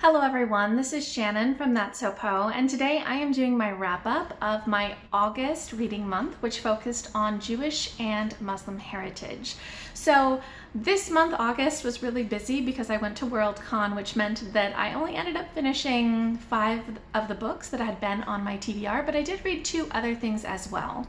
Hello everyone, this is Shannon from That's So Po, and today I am doing my wrap-up of my August reading month, which focused on Jewish and Muslim heritage. So this month, August, was really busy because I went to Worldcon, which meant that I only ended up finishing 5 of the books that had been on my TBR, but I did read 2 other things as well.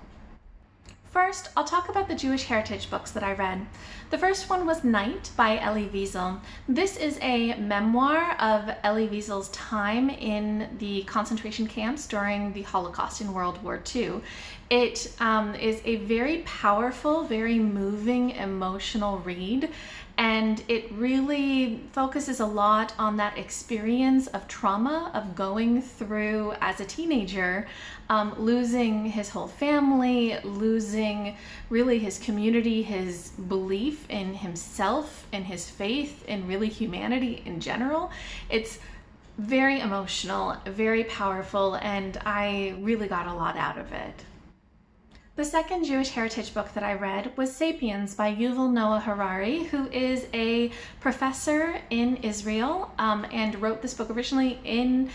First, I'll talk about the Jewish heritage books that I read. The first one was Night by Elie Wiesel. This is a memoir of Elie Wiesel's time in the concentration camps during the Holocaust in World War II. It is a very powerful, very moving, emotional read, and it really focuses a lot on that experience of trauma of going through as a teenager, losing his whole family, losing really his community, his belief in himself, in his faith, in really humanity in general. It's very emotional, very powerful, and I really got a lot out of it. The second Jewish heritage book that I read was Sapiens by Yuval Noah Harari, who is a professor in Israel and wrote this book originally in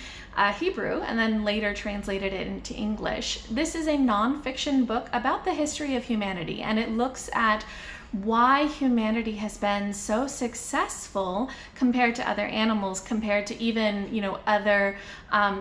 Hebrew and then later translated it into English. This is a nonfiction book about the history of humanity, and it looks at why humanity has been so successful compared to other animals, compared to even, other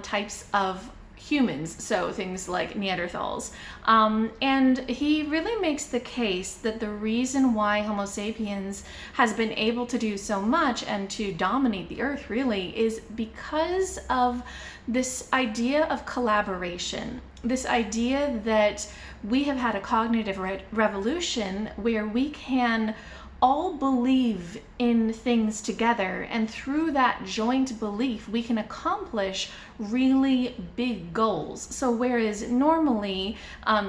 types of humans, so things like Neanderthals. And he really makes the case that the reason why Homo sapiens has been able to do so much and to dominate the earth really is because of this idea of collaboration, this idea that we have had a cognitive revolution where we can all believe in things together, and through that joint belief we can accomplish really big goals. So whereas normally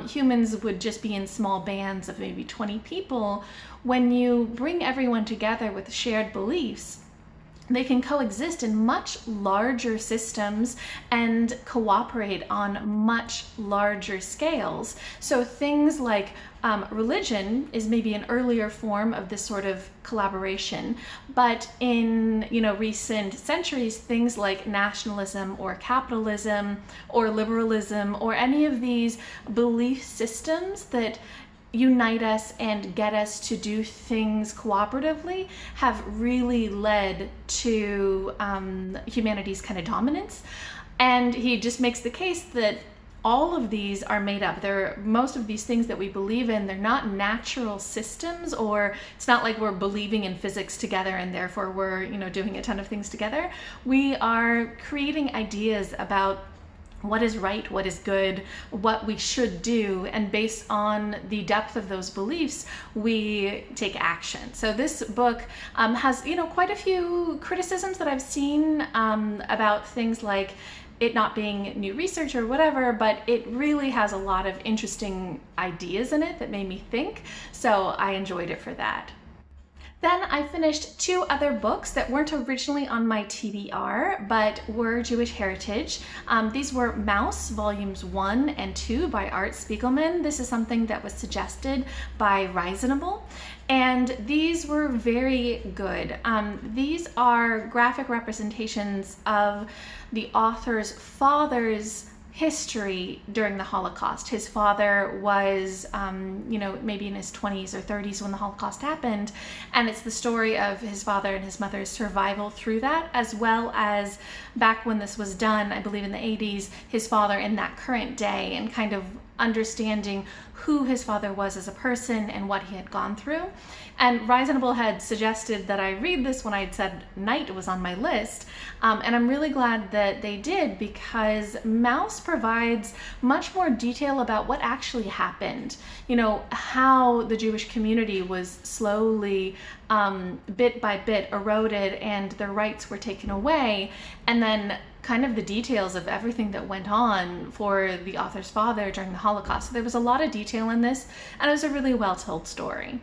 humans would just be in small bands of maybe 20 people, when you bring everyone together with shared beliefs, they can coexist in much larger systems and cooperate on much larger scales. So things like religion is maybe an earlier form of this sort of collaboration, but in recent centuries, things like nationalism or capitalism or liberalism or any of these belief systems that unite us and get us to do things cooperatively have really led to humanity's kind of dominance. And he just makes the case that all of these are made up. Most of these things that we believe in, they're not natural systems, or it's not like we're believing in physics together and therefore we're doing a ton of things together. We are creating ideas about what is right, what is good, what we should do, and based on the depth of those beliefs, we take action. So this book has, quite a few criticisms that I've seen about things like it not being new research or whatever, but it really has a lot of interesting ideas in it that made me think, so I enjoyed it for that. Then I finished 2 other books that weren't originally on my TBR, but were Jewish heritage. These were Mouse, Volumes 1 and 2 by Art Spiegelman. This is something that was suggested by Reasonable, and these were very good. These are graphic representations of the author's father's history during the Holocaust. His father was, maybe in his 20s or 30s when the Holocaust happened, and it's the story of his father and his mother's survival through that, as well as back when this was done, I believe in the 80s, his father in that current day, and kind of understanding who his father was as a person and what he had gone through. And Reasonable had suggested that I read this when I had said Night was on my list, and I'm really glad that they did, because Mouse provides much more detail about what actually happened, how the Jewish community was slowly, bit by bit eroded and their rights were taken away, and then kind of the details of everything that went on for the author's father during the Holocaust. So there was a lot of detail in this, and it was a really well-told story.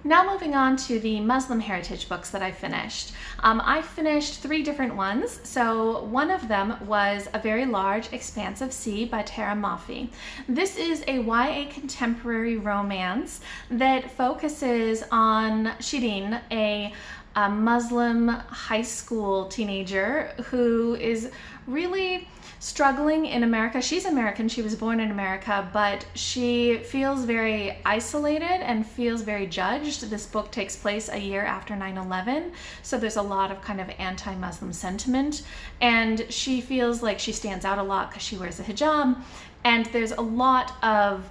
Now moving on to the Muslim heritage books that I finished. I finished 3 different ones. So one of them was A Very Large Expanse of Sea by Mafi. This is a YA contemporary romance that focuses on Shirin, a a Muslim high school teenager who is really struggling in America. She's American, she was born in America, but she feels very isolated and feels very judged. This book takes place a year after 9/11, so there's a lot of kind of anti-Muslim sentiment, and she feels like she stands out a lot because she wears a hijab, and there's a lot of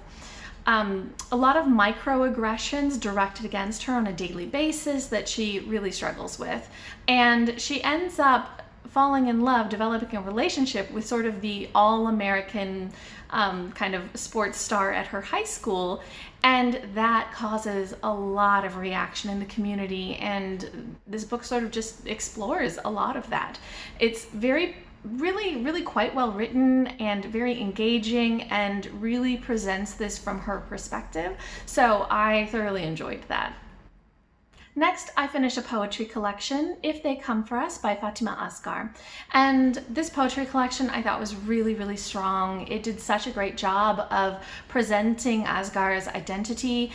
microaggressions directed against her on a daily basis that she really struggles with. And she ends up falling in love, developing a relationship with sort of the all-American kind of sports star at her high school, and that causes a lot of reaction in the community, and this book sort of just explores a lot of that. It's really quite well written and very engaging, and really presents this from her perspective, so I thoroughly enjoyed that. Next, I finished a poetry collection, If They Come For Us by Fatimah Asghar. And this poetry collection I thought was really strong. It did such a great job of presenting Asghar's identity,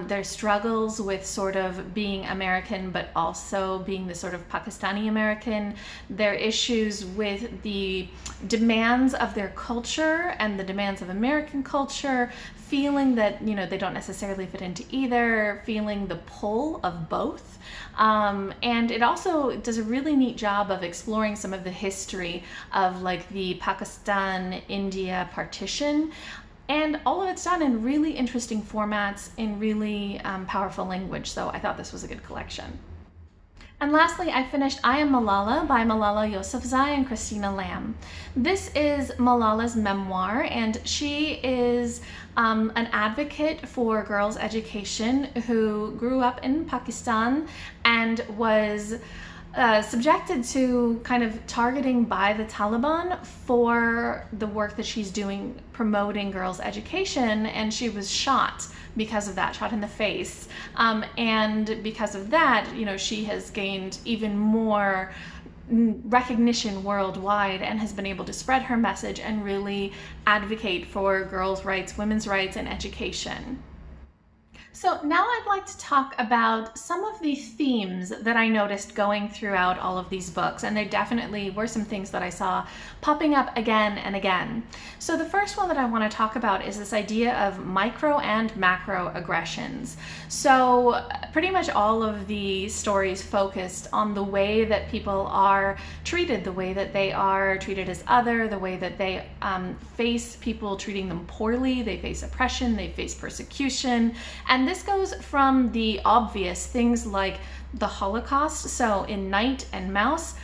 their struggles with sort of being American but also being the sort of Pakistani American, their issues with the demands of their culture and the demands of American culture, feeling that, you know, they don't necessarily fit into either, feeling the pull of both. And it also does a really neat job of exploring some of the history of like the Pakistan-India partition. And all of it's done in really interesting formats, in really powerful language. So I thought this was a good collection. And lastly, I finished I Am Malala by Malala Yousafzai and Christina Lamb. This is Malala's memoir, and she is an advocate for girls' education who grew up in Pakistan and was subjected to kind of targeting by the Taliban for the work that she's doing promoting girls' education, and she was shot because of that, shot in the face. And because of that, you know, she has gained even more recognition worldwide and has been able to spread her message and really advocate for girls' rights, women's rights, and education. So now I'd like to talk about some of the themes that I noticed going throughout all of these books, and there definitely were some things that I saw popping up again and again. So the first one that I want to talk about is this idea of micro and macro aggressions. So pretty much all of the stories focused on the way that people are treated, the way that they are treated as other, the way that they face people treating them poorly, they face oppression, they face persecution, and this goes from the obvious things like the Holocaust. So in Night and Mouse,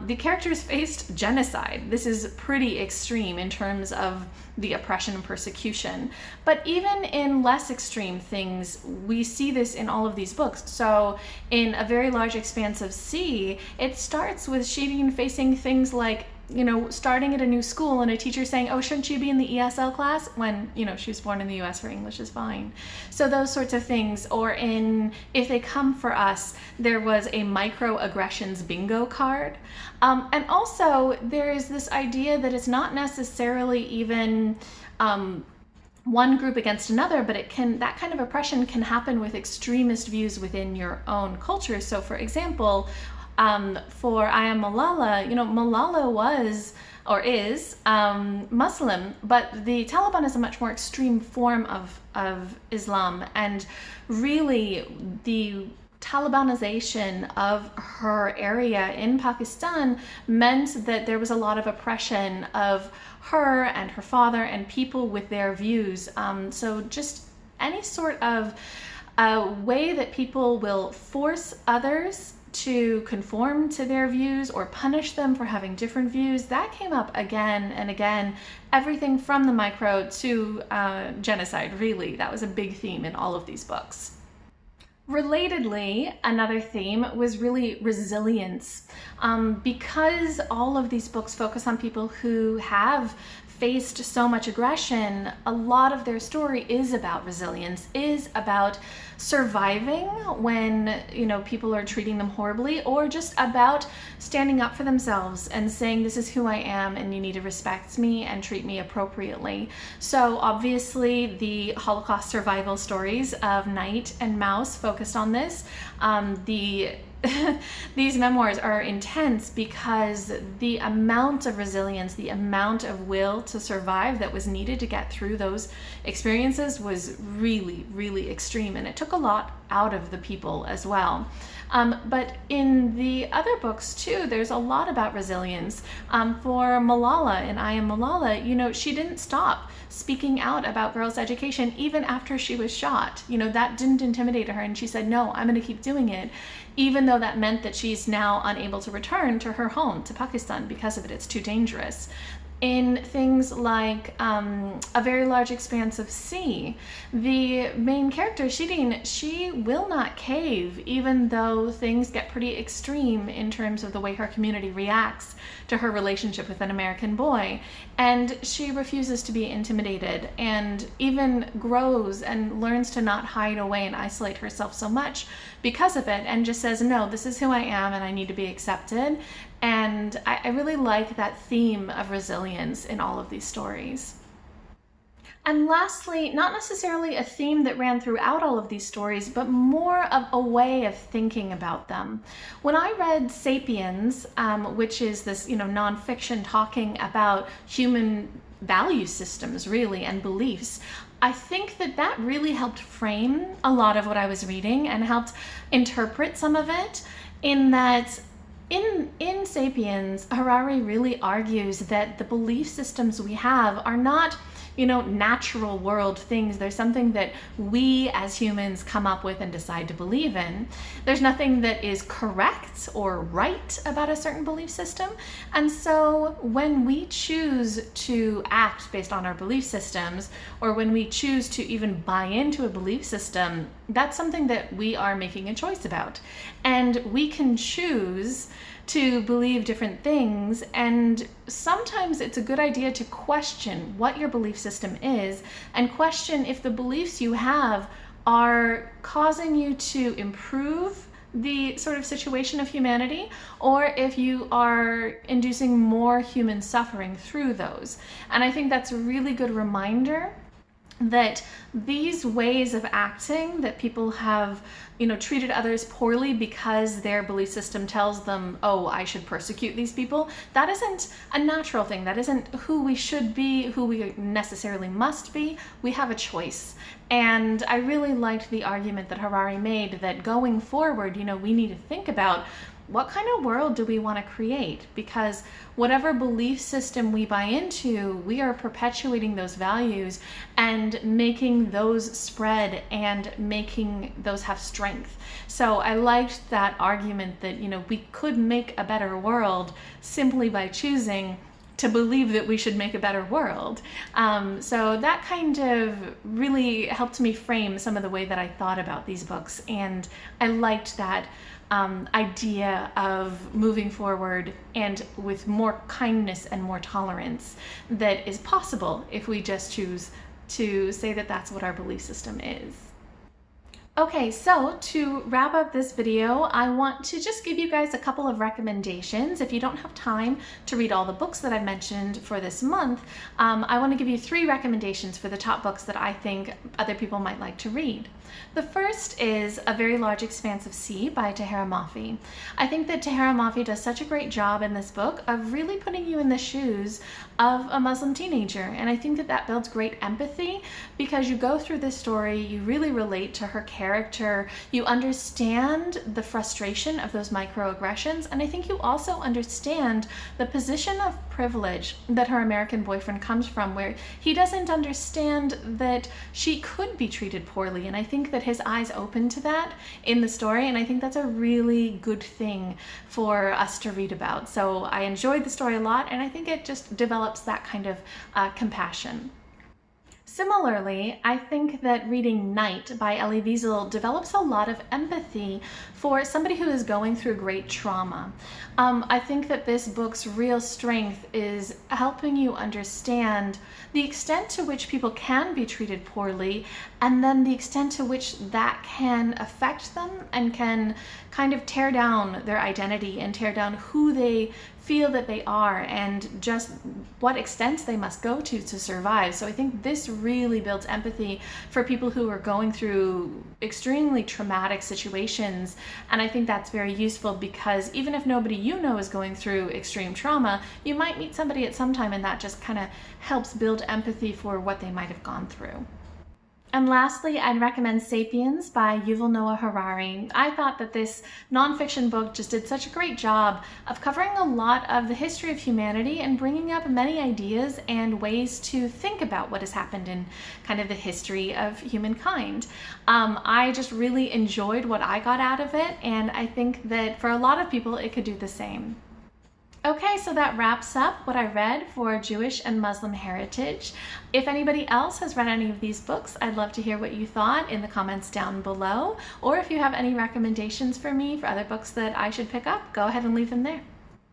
the characters faced genocide. This is pretty extreme in terms of the oppression and persecution. But even in less extreme things, we see this in all of these books. So in A Very Large Expanse of Sea, it starts with Shireen facing things like, you know, starting at a new school and a teacher saying, oh, shouldn't you be in the ESL class? When, you know, she was born in the US, her English is fine. So those sorts of things. Or in If They Come For Us, there was a microaggressions bingo card. And also there's this idea that it's not necessarily even one group against another, but that kind of oppression can happen with extremist views within your own culture. So for example, for I Am Malala, you know, Malala was or is Muslim, but the Taliban is a much more extreme form of Islam, and really the Talibanization of her area in Pakistan meant that there was a lot of oppression of her and her father and people with their views. So just any sort of way that people will force others to conform to their views or punish them for having different views, that came up again and again. Everything from the micro to genocide, really. That was a big theme in all of these books. Relatedly, another theme was really resilience. Because all of these books focus on people who have faced so much aggression, a lot of their story is about resilience, is about surviving when, you know, people are treating them horribly, or just about standing up for themselves and saying, this is who I am and you need to respect me and treat me appropriately. So obviously the Holocaust survival stories of Night and Mouse focused on this. The these memoirs are intense because the amount of resilience, the amount of will to survive that was needed to get through those experiences was really, really extreme. And it took a lot out of the people as well. But in the other books too, there's a lot about resilience. For Malala in I Am Malala, you know, she didn't stop speaking out about girls' education even after she was shot. You know, that didn't intimidate her, and she said, no, I'm going to keep doing it, even though that meant that she's now unable to return to her home, to Pakistan, because of it. It's too dangerous. In things like A Very Large Expanse of Sea, the main character, Shirin, she will not cave, even though things get pretty extreme in terms of the way her community reacts to her relationship with an American boy. And she refuses to be intimidated, and even grows and learns to not hide away and isolate herself so much because of it, and just says, no, this is who I am and I need to be accepted. And I really like that theme of resilience in all of these stories. And lastly, not necessarily a theme that ran throughout all of these stories, but more of a way of thinking about them. When I read Sapiens, which is this, you know, nonfiction talking about human value systems, really, and beliefs, I think that that really helped frame a lot of what I was reading and helped interpret some of it, in that in Sapiens, Harari really argues that the belief systems we have are not, you know, natural world things. There's something that we as humans come up with and decide to believe in. There's nothing that is correct or right about a certain belief system. And so when we choose to act based on our belief systems, or when we choose to even buy into a belief system, that's something that we are making a choice about. And we can choose to believe different things, and sometimes it's a good idea to question what your belief system is and question if the beliefs you have are causing you to improve the sort of situation of humanity, or if you are inducing more human suffering through those. And I think that's a really good reminder that these ways of acting that people have, you know, treated others poorly because their belief system tells them, oh, I should persecute these people, that isn't a natural thing. That isn't who we should be, who we necessarily must be. We have a choice. And I really liked the argument that Harari made that going forward, you know, we need to think about what kind of world do we want to create? Because whatever belief system we buy into, we are perpetuating those values and making those spread and making those have strength. So I liked that argument that, you know, we could make a better world simply by choosing to believe that we should make a better world. So that kind of really helped me frame some of the way that I thought about these books. And I liked that idea of moving forward and with more kindness and more tolerance that is possible if we just choose to say that that's what our belief system is. Okay, so to wrap up this video, I want to just give you guys a couple of recommendations. If you don't have time to read all the books that I mentioned for this month, I want to give you 3 recommendations for the top books that I think other people might like to read. The first is A Very Large Expanse of Sea by Tahereh Mafi. I think that Tahereh Mafi does such a great job in this book of really putting you in the shoes of a Muslim teenager, and I think that that builds great empathy because you go through this story, you really relate to her character, you understand the frustration of those microaggressions, and I think you also understand the position of privilege that her American boyfriend comes from, where he doesn't understand that she could be treated poorly, and I think that his eyes open to that in the story, and I think that's a really good thing for us to read about. So I enjoyed the story a lot, and I think it just develops that kind of compassion. Similarly, I think that reading Night by Elie Wiesel develops a lot of empathy for somebody who is going through great trauma. I think that this book's real strength is helping you understand the extent to which people can be treated poorly and then the extent to which that can affect them and can kind of tear down their identity and tear down who they feel that they are and just what extents they must go to survive. So I think this really builds empathy for people who are going through extremely traumatic situations, and I think that's very useful because even if nobody you know is going through extreme trauma, you might meet somebody at some time, and that just kind of helps build empathy for what they might have gone through. And lastly, I'd recommend Sapiens by Yuval Harari. I thought that this nonfiction book just did such a great job of covering a lot of the history of humanity and bringing up many ideas and ways to think about what has happened in kind of the history of humankind. I just really enjoyed what I got out of it, and I think that for a lot of people it could do the same. Okay, so that wraps up what I read for Jewish and Muslim heritage. If anybody else has read any of these books, I'd love to hear what you thought in the comments down below. Or if you have any recommendations for me for other books that I should pick up, go ahead and leave them there.